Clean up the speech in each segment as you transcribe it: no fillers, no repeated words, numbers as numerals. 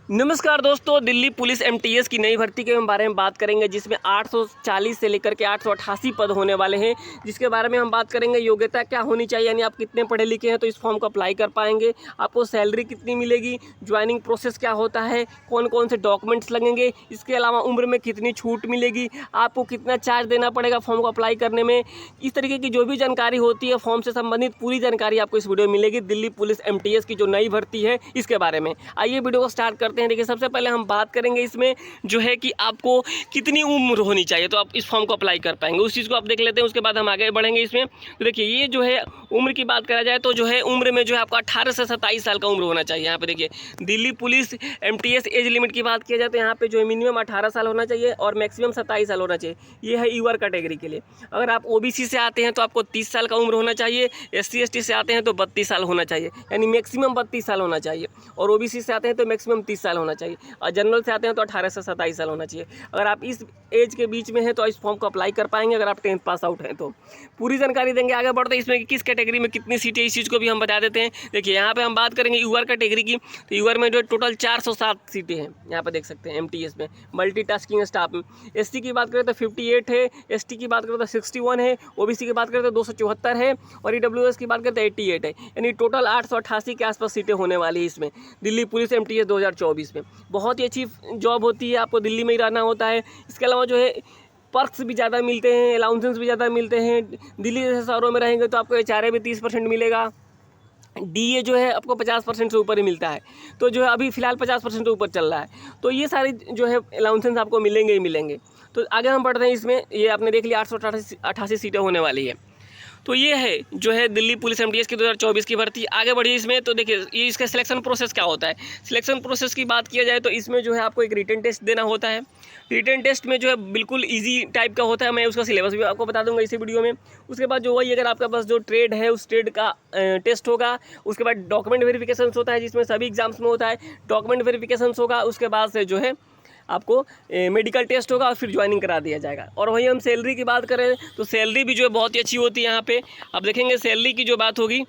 नमस्कार दोस्तों, Delhi police MTS की नई भर्ती के बारे में बात करेंगे, जिसमें 840 से लेकर के 888 पद होने वाले हैं। जिसके बारे में हम बात करेंगे योग्यता क्या होनी चाहिए, यानी आप कितने पढ़े लिखे हैं तो इस फॉर्म को अप्लाई कर पाएंगे, आपको सैलरी कितनी मिलेगी, ज्वाइनिंग प्रोसेस क्या होता है, कौन कौन से डॉक्यूमेंट्स लगेंगे, इसके अलावा उम्र में कितनी छूट मिलेगी, आपको कितना चार्ज देना पड़ेगा फॉर्म को अप्लाई करने में। इस तरीके की जो भी जानकारी होती है फॉर्म से संबंधित पूरी जानकारी आपको इस वीडियो में मिलेगी। दिल्ली पुलिस एमटीएस की जो नई भर्ती है इसके बारे में आइए वीडियो को स्टार्ट करते हैं। देखिए, सबसे पहले हम बात करेंगे इसमें जो है कि आपको कितनी उम्र होनी चाहिए तो आप इस फॉर्म को अप्लाई कर पाएंगे, उस चीज़ को आप देख लेते हैं। उसके बाद हम आगे बढ़ेंगे इसमें। तो देखिए, ये जो है उम्र की बात करा जाए तो जो है उम्र में जो है आपका 18 से 27 साल का उम्र होना चाहिए। यहाँ पे देखिए, Delhi police MTS age limit की बात किया जाए तो यहाँ पे जो है मिनिमम 18 साल होना चाहिए और मैक्सिमम 27 साल होना चाहिए। ये है यूआर कैटेगरी के लिए। अगर आप ओबीसी से आते हैं तो आपको 30 साल का उम्र होना चाहिए, एससी एसटी से आते हैं तो 32 साल होना चाहिए, यानी मैक्सिमम 32 साल होना चाहिए, और ओबीसी से आते हैं तो मैक्सिमम 30 साल होना चाहिए, और जनरल से आते हैं तो 18 से 27 साल होना चाहिए। अगर आप इस एज के बीच में हैं तो इस फॉर्म को अप्लाई कर पाएंगे, अगर आप 10th पास आउट हैं तो। पूरी जानकारी देंगे, आगे बढ़ते हैं इसमें कि किस कैटेगरी में कितनी सीटें, इस चीज़ को भी हम बता देते हैं। देखिए, यहाँ पे हम बात करेंगे यूआर कैटेगरी की, तो यूआर में जो टोटल 407 सीटें हैं, यहाँ पे देख सकते हैं एमटीएस में मल्टीटास्किंग स्टाफ में। एससी की बात करें तो 58 है, एसटी की बात करें तो 61 है, ओबीसी की बात करें तो 274 है, और ईडब्ल्यूएस की बात करें तो 88 है, यानी टोटल 888 के आसपास सीटें होने वाली है इसमें दिल्ली पुलिस एमटीएस 2024 में। बहुत ही अच्छी जॉब होती है, आपको दिल्ली में ही रहना होता है। इसके अलावा जो है पर्क्स भी ज़्यादा मिलते हैं, अलाउंसेंस भी ज़्यादा मिलते हैं। दिल्ली जैसे शहरों में रहेंगे तो आपको एचआरए भी 30% मिलेगा, डीए जो है आपको 50% से ऊपर ही मिलता है, तो जो है अभी फ़िलहाल 50% से ऊपर चल रहा है। तो ये सारी जो है अलाउंसेंस आपको मिलेंगे ही मिलेंगे। तो आगे हम बढ़ते हैं इसमें। ये आपने देख लिया 888 सीटें होने वाली है। तो ये है जो है दिल्ली पुलिस एमटीएस की 2024 की भर्ती। आगे बढ़िए इसमें। तो देखिए, ये इसका सिलेक्शन प्रोसेस क्या होता है। सिलेक्शन प्रोसेस की बात किया जाए तो इसमें जो है आपको एक रिटन टेस्ट देना होता है। रिटन टेस्ट में जो है बिल्कुल इजी टाइप का होता है, मैं उसका सिलेबस भी आपको बता दूंगा इसी वीडियो में। उसके बाद जो वही, अगर आपके पास जो ट्रेड है उस ट्रेड का टेस्ट होगा। उसके बाद डॉक्यूमेंट वेरिफिकेशन होता है, जिसमें सभी एग्जाम्स में होता है डॉक्यूमेंट वेरिफिकेशन होगा। उसके बाद से जो है आपको मेडिकल टेस्ट होगा और फिर ज्वाइनिंग करा दिया जाएगा। और वहीं हम सैलरी की बात करें तो सैलरी भी जो है बहुत ही अच्छी होती है यहाँ पे। आप देखेंगे सैलरी की जो बात होगी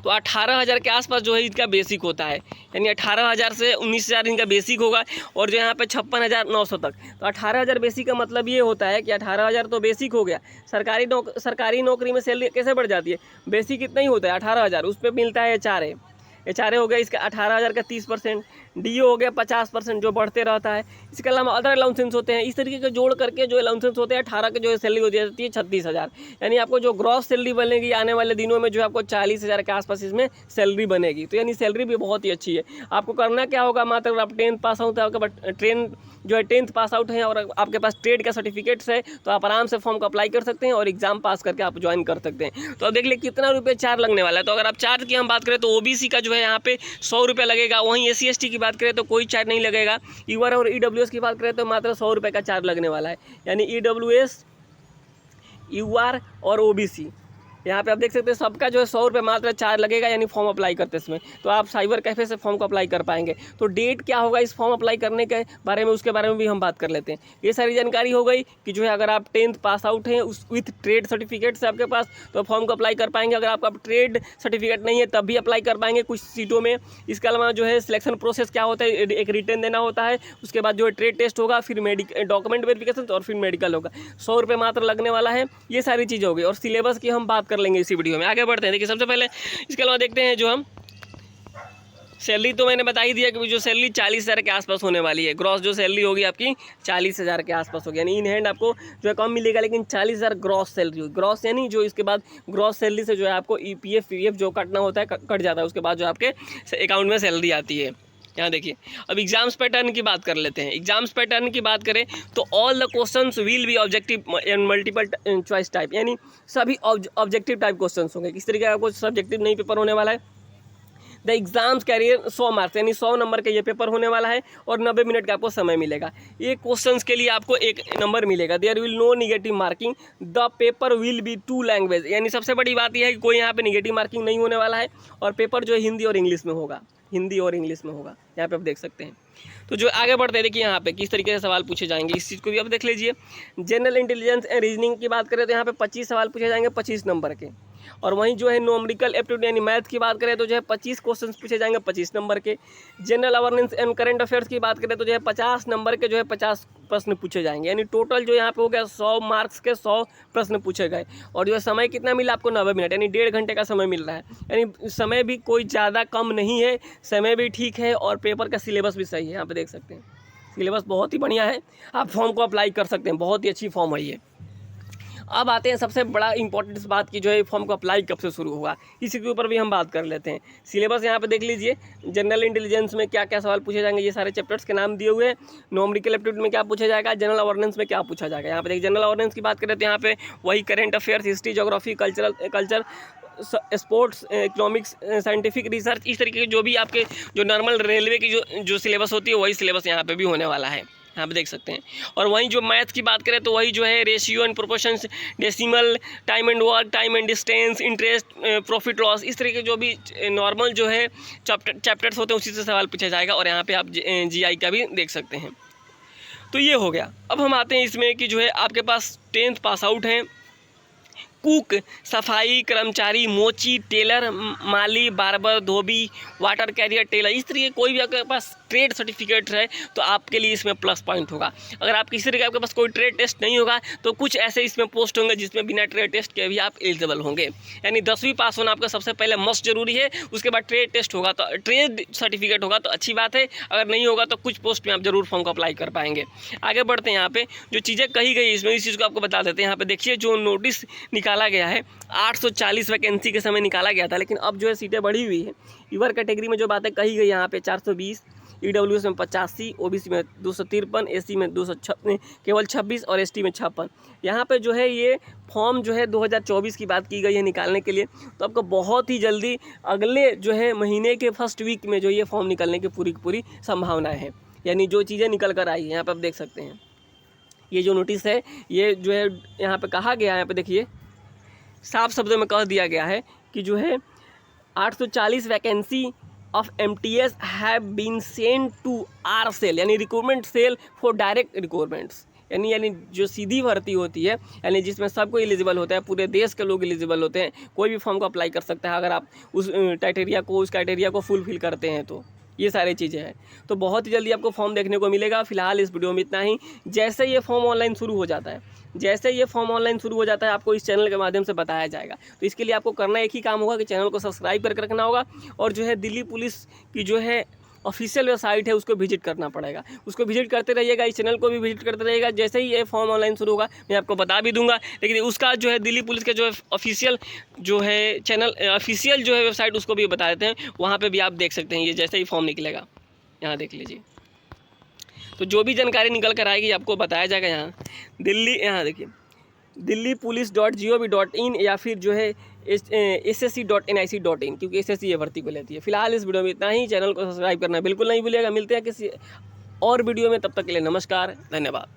तो 18,000 के आसपास जो है इनका बेसिक होता है, यानी 18,000 से 19,000 इनका बेसिक होगा, और जो यहाँ पे 56,900 तक। तो 18,000 बेसिक का मतलब ये होता है कि 18,000 तो बेसिक हो गया। सरकारी नौकरी में सैलरी कैसे बढ़ जाती है, बेसिक इतना ही होता है 18,000, उस पर मिलता है एचआरए हो गया इसका 18,000 का 30%, डीओ हो गया 50% जो बढ़ते रहता है। इसके अलावा अदर अलाउंसेंस होते हैं, इस तरीके के जोड़ करके जो अलाउंसेंस होते हैं 18 के जो है सैलरी हो जाती है 36,000, यानी आपको जो ग्रॉस सैलरी बनेगी आने वाले दिनों में जो है आपको 40,000 के आसपास इसमें सैलरी बनेगी। तो यानी सैलरी भी बहुत ही अच्छी है। आपको करना क्या होगा, मात्र अगर आप 10th पास आउट है, आपका जो है 10th पास आउट है और आपके पास ट्रेड का सर्टिफिकेट्स है, तो आप आराम से फॉर्म को अप्लाई कर सकते हैं और एग्जाम पास करके आप ज्वाइन कर सकते हैं। तो अब देख ले कितना रुपये चार्ज लगने वाला है। तो अगर आप चार्ज की हम बात करें तो ओबीसी का जो है यहाँ पे 100 रुपये लगेगा, वहीं एससी एसटी की बात करें तो कोई चार्ज नहीं लगेगा। यूआर और ईडब्ल्यूएस की बात करें तो मात्र 100 रुपये का चार्ज लगने वाला है, यानी ईडब्ल्यूएस, यूआर और ओबीसी यहाँ पे आप देख सकते हैं सबका जो है 100 रुपये मात्र चार्ज लगेगा, यानी फॉर्म अप्लाई करते समय। तो आप साइबर कैफ़े से फॉर्म को अप्लाई कर पाएंगे। तो डेट क्या होगा इस फॉर्म अप्लाई करने के बारे में, उसके बारे में भी हम बात कर लेते हैं। ये सारी जानकारी हो गई कि जो है अगर आप 10th पास आउट हैं उस विथ ट्रेड सर्टिफिकेट से आपके पास, तो फॉर्म को अप्लाई कर पाएंगे। अगर आपका ट्रेड सर्टिफिकेट नहीं है तब भी अप्लाई कर पाएंगे कुछ सीटों में। इसके अलावा जो है सिलेक्शन प्रोसेस क्या होता है, एक रिटर्न देना होता है, उसके बाद जो है ट्रेड टेस्ट होगा, फिर डॉक्यूमेंट वेरिफिकेशन और फिर मेडिकल होगा। 100 रुपये मात्र लगने वाला है। ये सारी चीज़ होगी और सिलेबस की हम बात कर लेंगे इसी वीडियो में। आगे बढ़ते हैं। देखिए, सबसे पहले इसके अलावा देखते हैं जो हम सैलरी, तो मैंने बता ही दिया कि जो सैलरी 40,000 के आसपास होने वाली है। ग्रॉस जो सैलरी होगी आपकी 40,000 के आसपास होगी, यानी इन हैंड आपको जो है कम मिलेगा, लेकिन 40,000 ग्रॉस सैलरी होगी। ग्रॉस यानी जो इसके बाद ग्रॉस सैलरी से जो है आपको ईपीएफ पीएफ जो कटना होता है कट जाता है, उसके बाद जो आपके अकाउंट में सैलरी आती है। यहाँ देखिए, अब एग्जाम्स पैटर्न की बात कर लेते हैं। एग्जाम्स पैटर्न की बात करें तो all the questions will be objective and multiple choice type, यानी सभी ऑब्जेक्टिव टाइप क्वेश्चंस होंगे। किस तरीके का आपको सब्जेक्टिव नहीं पेपर होने वाला है। द एग्जाम्स कैरियर 100 मार्क्स, यानी 100 नंबर का ये पेपर होने वाला है और 90 मिनट का आपको समय मिलेगा। ये क्वेश्चंस के लिए आपको 1 नंबर मिलेगा। There will no negative marking, the paper will be 2 language, यानी सबसे बड़ी बात यह है कि कोई यहाँ पे निगेटिव मार्किंग नहीं होने वाला है, और पेपर जो है हिंदी और इंग्लिश में होगा, हिंदी और इंग्लिश में होगा। यहाँ पे आप देख सकते हैं। तो जो आगे बढ़ते हैं, देखिए यहाँ पे किस तरीके से सवाल पूछे जाएंगे, इस चीज़ को भी आप देख लीजिए। जनरल इंटेलिजेंस एंड रीजनिंग की बात करें तो यहाँ पे 25 सवाल पूछे जाएंगे 25 नंबर के। और वहीं जो है न्यूमेरिकल एप्टीट्यूड यानी मैथ की बात करें तो जो है 25 क्वेश्चन पूछे जाएंगे 25 नंबर के। General awareness and current affairs की बात करें तो जो है 50 नंबर के जो है 50 प्रश्न पूछे जाएंगे, यानी टोटल जो यहाँ पे हो गया 100 मार्क्स के 100 प्रश्न पूछे गए। और जो है समय कितना मिला आपको 90 मिनट, यानी 1.5 घंटे का समय मिल रहा है, यानी समय भी कोई ज़्यादा कम नहीं है, समय भी ठीक है और पेपर का सिलेबस भी सही है। यहाँ पे देख सकते हैं सिलेबस बहुत ही बढ़िया है, आप फॉर्म को अप्लाई कर सकते हैं, बहुत ही अच्छी फॉर्म है ये। अब आते हैं सबसे बड़ा इंपॉर्टेंट इस बात की, जो है फॉर्म को अप्लाई कब से शुरू हुआ, इसी के ऊपर भी हम बात कर लेते हैं। सिलेबस यहाँ पे देख लीजिए, जनरल इंटेलिजेंस में क्या क्या सवाल पूछे जाएंगे, ये सारे चैप्टर्स के नाम दिए हुए हैं। न्यूमेरिकल एप्टीट्यूड में क्या पूछा जाएगा, जनरल अवेयरनेस में क्या पूछा जाएगा। यहाँ पे देखिए जनरल अवेयरनेस की बात करें तो यहाँ पे वही current affairs, history, geography, culture, sports, economics, scientific research, इस तरीके के जो भी आपके जो नॉर्मल रेलवे की जो सिलेबस होती है वही सिलेबस यहाँ पे भी होने वाला है, यहाँ पे देख सकते हैं। और वहीं जो मैथ की बात करें तो वही जो है ratio and proportions, decimal, time and work, time and distance, interest, profit loss, इस तरीके जो भी नॉर्मल जो है चैप्टर्स होते हैं उसी से सवाल पूछा जाएगा। और यहाँ पे आप GI का भी देख सकते हैं। तो ये हो गया। अब हम आते हैं इसमें कि जो है आपके पास 10th पास आउट हैं, कुक, सफाई कर्मचारी, मोची, टेलर, माली, बार्बर, धोबी, वाटर कैरियर, टेलर, इस तरीके कोई भी आपके पास ट्रेड सर्टिफिकेट है तो आपके लिए इसमें प्लस पॉइंट होगा। अगर आप किसी तरीके आपके पास कोई ट्रेड टेस्ट नहीं होगा तो कुछ ऐसे इसमें पोस्ट होंगे जिसमें बिना ट्रेड टेस्ट के भी आप एलिजिबल होंगे, यानी 10वीं पास होना आपका सबसे पहले मस्ट जरूरी है। उसके बाद ट्रेड टेस्ट होगा तो ट्रेड सर्टिफिकेट होगा तो अच्छी बात है, अगर नहीं होगा तो कुछ पोस्ट में आप जरूर फॉर्म को अप्लाई कर पाएंगे। आगे बढ़ते हैं, यहाँ पे जो चीज़ें कही गई इसमें इस चीज़ को आपको बता देते हैं। यहाँ पे देखिए जो नोटिस निकाला गया है 840 वैकेंसी के समय निकाला गया था, लेकिन अब जो है सीटें बढ़ी हुई है। यूआर कैटेगरी में जो बातें कही गई यहाँ पे 420, EWS में 85, OBC में 253, SC में 256 केवल 26 और ST में 56। यहाँ पे जो है ये फॉर्म जो है 2024 की बात की गई है निकालने के लिए, तो आपको बहुत ही जल्दी अगले जो है महीने के फर्स्ट वीक में जो ये फॉर्म निकलने की पूरी संभावनाएँ हैं, यानी जो चीज़ें निकल कर आई हैं। यहाँ पर आप देख सकते हैं ये जो नोटिस है ये जो है यहाँ पर कहा गया है, यहाँ पर देखिए साफ शब्दों में कह दिया गया है कि जो है 840 vacancy of MTS have been send to R cell, यानी recruitment cell for direct recruitments, यानी जो सीधी भर्ती होती है, यानी जिसमें सबको एलिजिबल होता है, पूरे देश के लोग एलिजिबल होते हैं, कोई भी फॉर्म को अप्लाई कर सकता है अगर आप उस क्राइटेरिया को फुलफिल करते हैं तो। ये सारी चीज़ें हैं, तो बहुत ही जल्दी आपको फॉर्म देखने को मिलेगा। फिलहाल इस वीडियो में इतना ही। जैसे ये फॉर्म ऑनलाइन शुरू हो जाता है आपको इस चैनल के माध्यम से बताया जाएगा। तो इसके लिए आपको करना एक ही काम होगा कि चैनल को सब्सक्राइब करके रखना होगा और जो है दिल्ली पुलिस की जो है ऑफिशियल वेबसाइट है उसको विजिट करना पड़ेगा, उसको विजिट करते रहिएगा, इस चैनल को भी विजिट करते रहिएगा। जैसे ही ये फॉर्म ऑनलाइन शुरू होगा मैं आपको बता भी दूंगा, लेकिन उसका जो है दिल्ली पुलिस के जो है ऑफिशियल जो है चैनल ऑफिशियल जो है वेबसाइट उसको भी बता देते हैं, वहाँ पे भी आप देख सकते हैं। ये जैसे ही फॉर्म निकलेगा यहाँ देख लीजिए, तो जो भी जानकारी निकल कर आएगी आपको बताया जाएगा। यहाँ देखिए delhipolice.gov.in या फिर जो है ssc.nic.in, क्योंकि SSC ये भर्ती को लेती है। फिलहाल इस वीडियो में इतना ही। चैनल को सब्सक्राइब करना बिल्कुल नहीं भूलिएगा। मिलते हैं किसी और वीडियो में, तब तक के लिए नमस्कार, धन्यवाद।